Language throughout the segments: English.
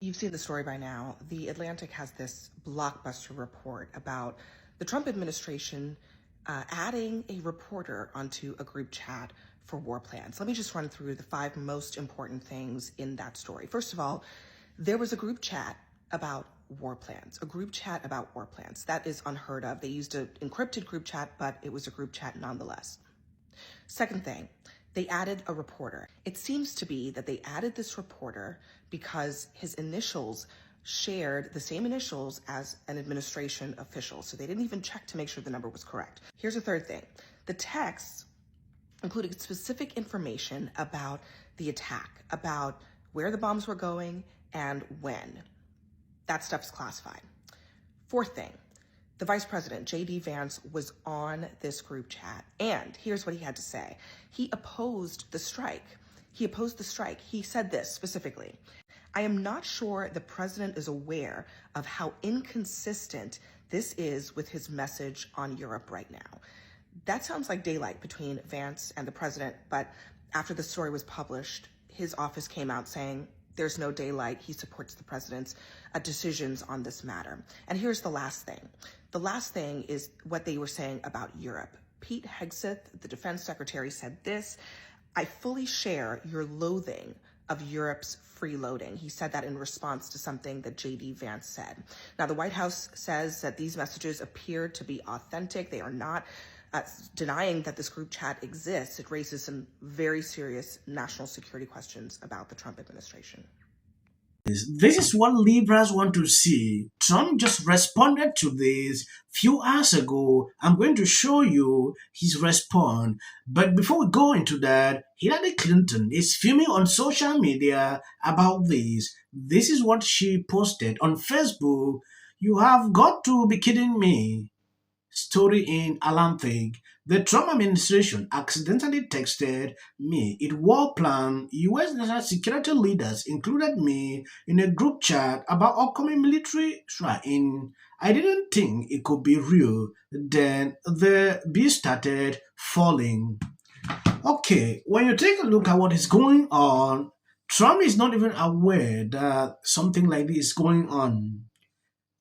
You've seen the story by now. The Atlantic has this blockbuster report about the Trump administration adding a reporter onto a group chat for war plans. Let me just run through the 5 most important things in that story. First of all, there was a group chat about war plans, That is unheard of. They used an encrypted group chat, but it was a group chat nonetheless. Second thing, they added a reporter. It seems to be that they added this reporter because his initials shared the same initials as an administration official. So they didn't even check to make sure the number was correct. Here's a third thing. The texts included specific information about the attack, about where the bombs were going and when. That stuff's classified. Fourth thing, the Vice President, J.D. Vance, was on this group chat, and here's what he had to say. He opposed the strike. He said this specifically: "I am not sure the president is aware of how inconsistent this is with his message on Europe right now." That sounds like daylight between Vance and the president, but after the story was published, his office came out saying there's no daylight. He supports the president's decisions on this matter. And here's the last thing. The last thing is what they were saying about Europe. Pete Hegseth, the defense secretary, said this: "I fully share your loathing of Europe's freeloading." He said that in response to something that J.D. Vance said. Now, the White House says that these messages appear to be authentic. They are not denying that this group chat exists. It raises some very serious national security questions about the Trump administration. This is what Libras want to see. Trump just responded to this few hours ago. I'm going to show you his response. But before we go into that, Hillary Clinton is filming on social media about this. This is what she posted on Facebook. "You have got to be kidding me." Story in Atlantic. The Trump administration accidentally texted me. It war plan. U.S. national security leaders included me in a group chat about upcoming military strike. I didn't think it could be real. Then the beat started falling. Okay, when you take a look at what is going on, Trump is not even aware that something like this is going on.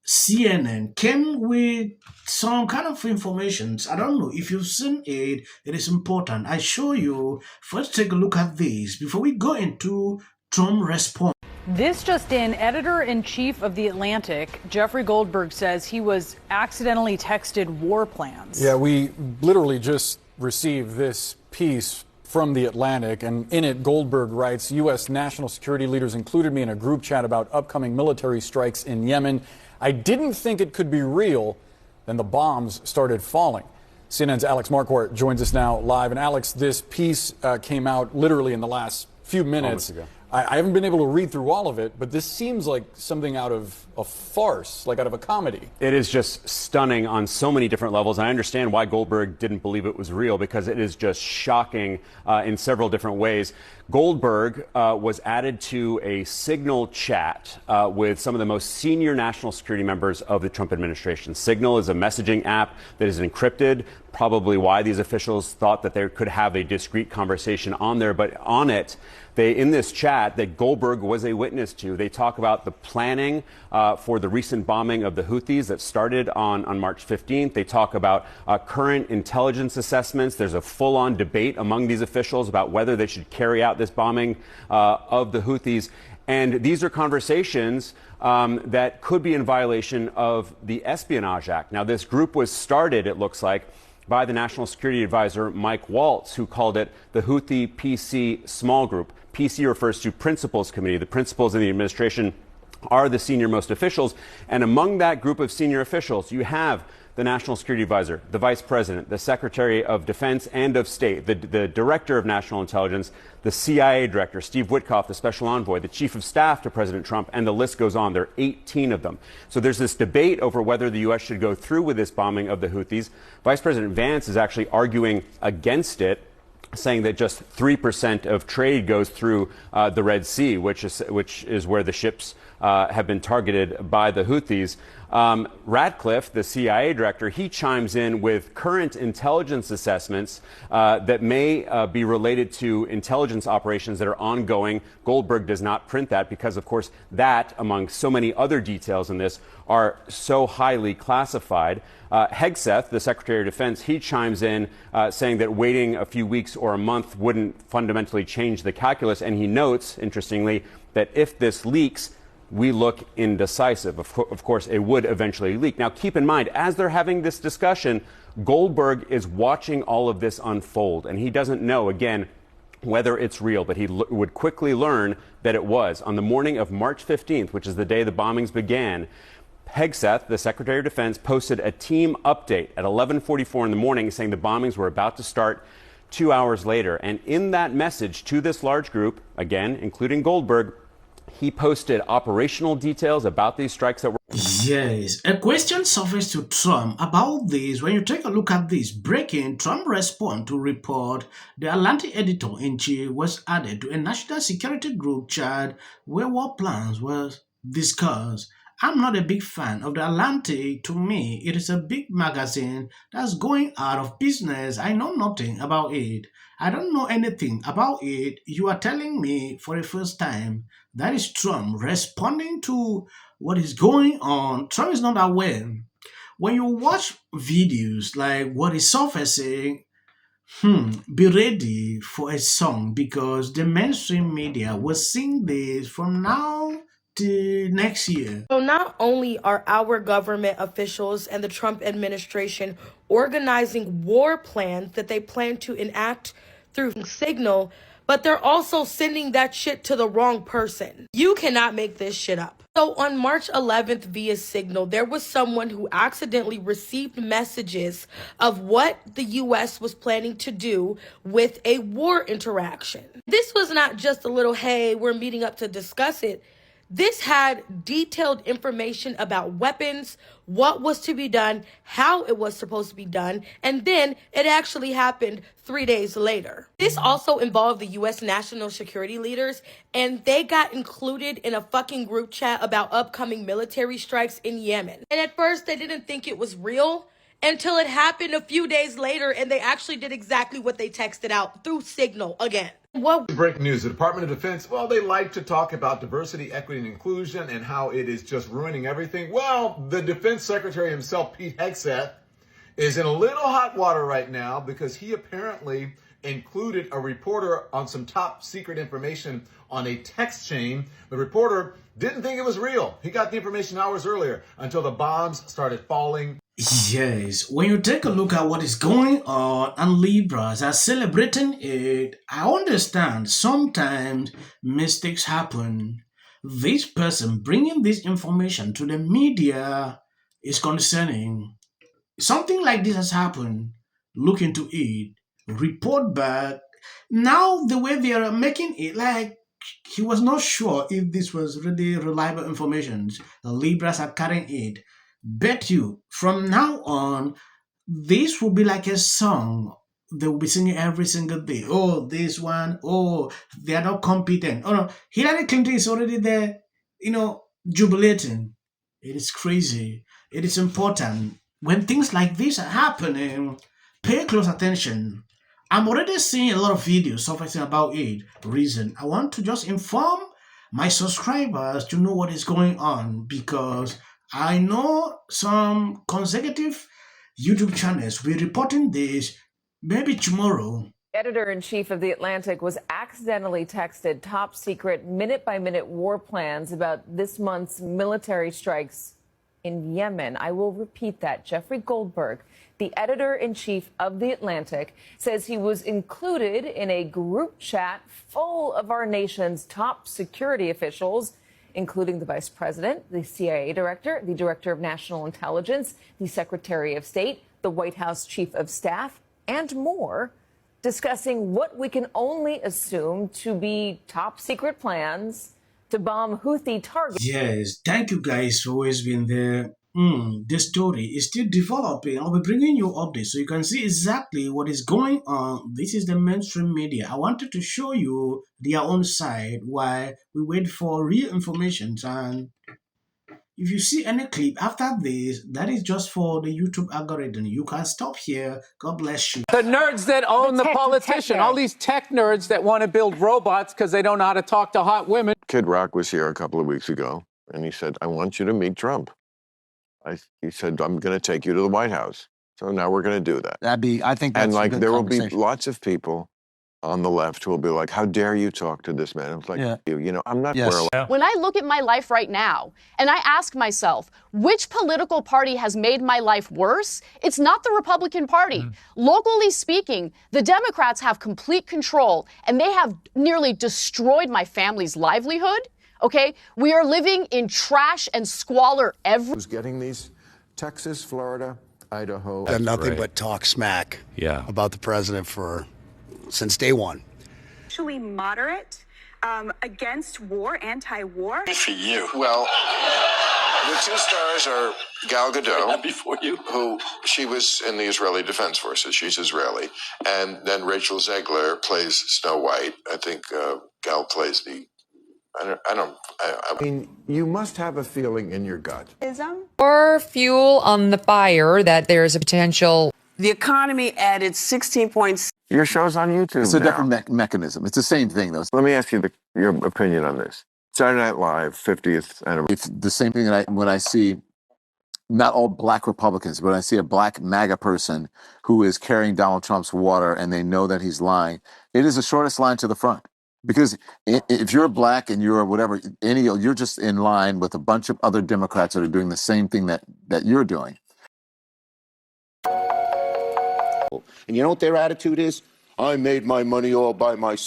CNN came with some kind of information. I don't know if you've seen it. It is important. I show you. First, take a look at this before we go into Trump's response. This just in, editor-in-chief of The Atlantic, Jeffrey Goldberg, says he was accidentally texted war plans. Yeah, we literally just received this piece from The Atlantic, and in it, Goldberg writes, U.S. national security leaders included me in a group chat about upcoming military strikes in Yemen. I didn't think it could be real. Then the bombs started falling. CNN's Alex Marquardt joins us now live. And Alex, this piece came out literally in the last few minutes. I haven't been able to read through all of it, but this seems like something out of a farce, like out of a comedy. It is just stunning on so many different levels. And I understand why Goldberg didn't believe it was real, because it is just shocking in several different ways. Goldberg was added to a Signal chat with some of the most senior national security members of the Trump administration. Signal is a messaging app that is encrypted, probably why these officials thought that they could have a discreet conversation on there. But on it, in this chat that Goldberg was a witness to, they talk about the planning for the recent bombing of the Houthis that started on March 15th. They talk about current intelligence assessments. There's a full-on debate among these officials about whether they should carry out this bombing of the Houthis. And these are conversations that could be in violation of the Espionage Act. Now, this group was started, it looks like, by the National Security Advisor Mike Waltz, who called it the Houthi PC Small Group. PC refers to Principals Committee. The principals in the administration are the senior-most officials. And among that group of senior officials, you have the National Security Advisor, the Vice President, the Secretary of Defense and of State, the Director of National Intelligence, the CIA Director, Steve Witkoff, the Special Envoy, the Chief of Staff to President Trump, and the list goes on. There are 18 of them. So there's this debate over whether the U.S. should go through with this bombing of the Houthis. Vice President Vance is actually arguing against it, saying that just 3% of trade goes through the Red Sea, which is where the ships have been targeted by the Houthis. Ratcliffe, the CIA director, he chimes in with current intelligence assessments that may be related to intelligence operations that are ongoing. Goldberg does not print that because, of course, that, among so many other details in this, are so highly classified. Hegseth, the Secretary of Defense, he chimes in saying that waiting a few weeks or a month wouldn't fundamentally change the calculus. And he notes, interestingly, that if this leaks, we look indecisive. Of course, it would eventually leak. Now, keep in mind, as they're having this discussion, Goldberg is watching all of this unfold, and he doesn't know, again, whether it's real, but he would quickly learn that it was. On the morning of March 15th, which is the day the bombings began, Hegseth, the Secretary of Defense, posted a team update at 11:44 in the morning saying the bombings were about to start 2 hours later. And in that message to this large group, again, including Goldberg, he posted operational details about these strikes that were... Yes, a question surfaced to Trump about this. When you take a look at this breaking, Trump responded to report the Atlantic editor-in-chief was added to a national security group chat where war plans were discussed. I'm not a big fan of the Atlantic. To me, it is a big magazine that's going out of business. I know nothing about it. I don't know anything about it. You are telling me for the first time. That is Trump responding to what is going on. Trump is not aware. When you watch videos like what is surfacing, be ready for a song because the mainstream media will sing this from now to next year. So not only are our government officials and the Trump administration organizing war plans that they plan to enact through Signal, but they're also sending that shit to the wrong person. You cannot make this shit up. So on March 11th via Signal, there was someone who accidentally received messages of what the U.S. was planning to do with a war interaction. This was not just a little, hey, we're meeting up to discuss it. This had detailed information about weapons, what was to be done, how it was supposed to be done, and then it actually happened 3 days later. This also involved the U.S. national security leaders, and they got included in a fucking group chat about upcoming military strikes in Yemen. And at first, they didn't think it was real until it happened a few days later, and they actually did exactly what they texted out through Signal again. What? Breaking news, the Department of Defense, well, they like to talk about diversity, equity, and inclusion and how it is just ruining everything. Well, the Defense Secretary himself, Pete Hegseth, is in a little hot water right now because he apparently included a reporter on some top secret information on a text chain. The reporter didn't think it was real. He got the information hours earlier until the bombs started falling. Yes, when you take a look at what is going on and Libras are celebrating it, I understand sometimes mistakes happen. This person bringing this information to the media is concerning. Something like this has happened. Look into it. Report back. Now the way they are making it, like he was not sure if this was really reliable information. The Libras are carrying it. Bet you from now on, this will be like a song. They will be singing every single day. Oh, this one. Oh, they are not competent. Oh no, Hillary Clinton is already there, jubilating. It is crazy. It is important. When things like this are happening, pay close attention. I'm already seeing a lot of videos surfacing about it. Reason I want to just inform my subscribers to know what is going on because I know some consecutive YouTube channels will be reporting this maybe tomorrow. Editor-in-chief of The Atlantic was accidentally texted top secret minute-by-minute war plans about this month's military strikes in Yemen. I will repeat that. Jeffrey Goldberg, the editor-in-chief of The Atlantic, says he was included in a group chat full of our nation's top security officials, including the vice president, the CIA director, the director of national intelligence, the secretary of state, the White House chief of staff, and more, discussing what we can only assume to be top secret plans to bomb Houthi targets. Yes, thank you guys for always being there. This story is still developing. I'll be bringing you updates so you can see exactly what is going on. This is the mainstream media. I wanted to show you their own side while we wait for real information and If you see any clip after this, that is just for the YouTube algorithm. You can stop here. God bless you. The nerds that own the politician, all these tech nerds that want to build robots because they don't know how to talk to hot women. Kid Rock was here a couple of weeks ago, and he said, I want you to meet Trump. He said, I'm going to take you to the White House. So now we're going to do that. I think that's and like a good there will be conversation. lots of people on the left who will be like, how dare you talk to this man? I'm like, you know, I'm not where When I look at my life right now and I ask myself, which political party has made my life worse? It's not the Republican Party. Locally speaking, the Democrats have complete control and they have nearly destroyed my family's livelihood. Okay, we are living in trash and squalor Who's getting these? Texas, Florida, Idaho. Done nothing but talk smack about the president since day one. Actually moderate against war, anti-war. Good for you. Well, the two stars are Gal Gadot, Before you. who she was in the Israeli Defense Forces. She's Israeli. And then Rachel Zegler plays Snow White. I think Gal plays the... I mean, you must have a feeling in your gut. Or fuel on the fire that there's a potential. The economy added 16 points. Your show's on YouTube. It's a different mechanism. It's the same thing, though. Let me ask you your opinion on this. Saturday Night Live, 50th anniversary. It's the same thing that when I see not all black Republicans, but when I see a black MAGA person who is carrying Donald Trump's water and they know that he's lying, it is the shortest line to the front. Because if you're black and you're whatever, you're just in line with a bunch of other Democrats that are doing the same thing that you're doing. And you know what their attitude is? I made my money all by myself.